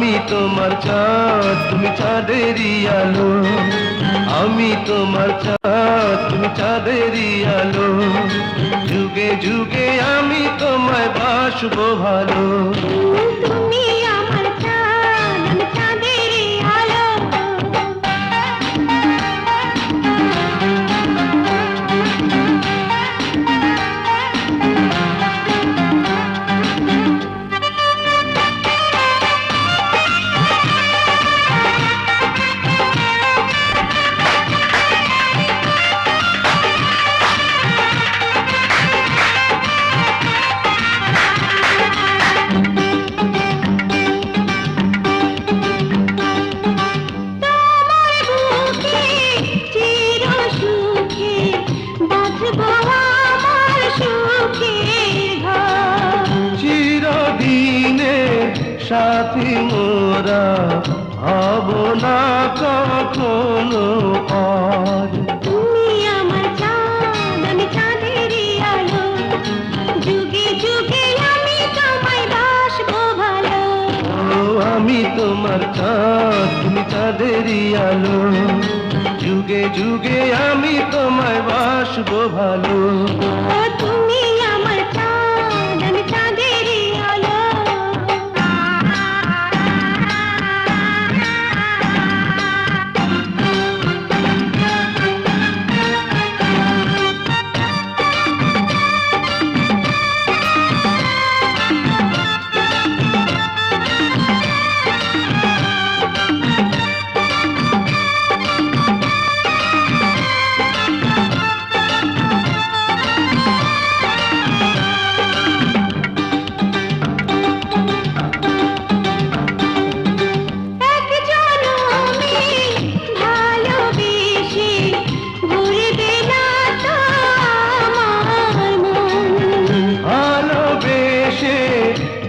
আমি তোমার চাঁদ তুমি চাঁদেরই আলো, আমি তোমার চাঁদ তুমি চাঁদেরই আলো, যুগে যুগে আমি তোমায় বাসবো ভালো। তুমি আমার চাঁদ আমি চাঁদেরই আলো। সাথী মোরা হব না কখনো আর। তুমি আমার চাঁদ আমি চাঁদেরই আলো, যুগে যুগে আমি তোমায় বাসবো ভালো। ও আমি তোমার চাঁদ তুমি চাঁদেরই আলো, যুগে যুগে আমি তোমায় বাসবো ভালো। ও তুমি আমার চাঁদ আমি চাঁদেরই আলো।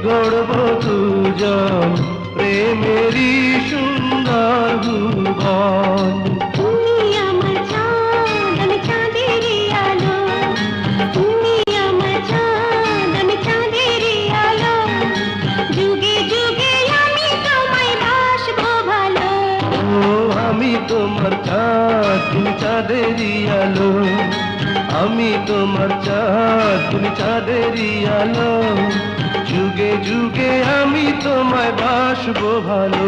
গড়ব দুজন প্রেমেরই সুন্দর ভুবন। তুমি আমার চাঁদ আমি চাঁদেরই আলো, তুমি আমার চাঁদ আমি চাঁদেরই আলো, যুগে যুগে আমি তোমায় বাসবো ভালো। ও আমি তোমার চাঁদ তুমি চাঁদেরই আলো, আমি তোমার চাঁদ তুমি চাঁদেরই আলো, যুগে যুগে আমি তোমায় বাসবো ভালো।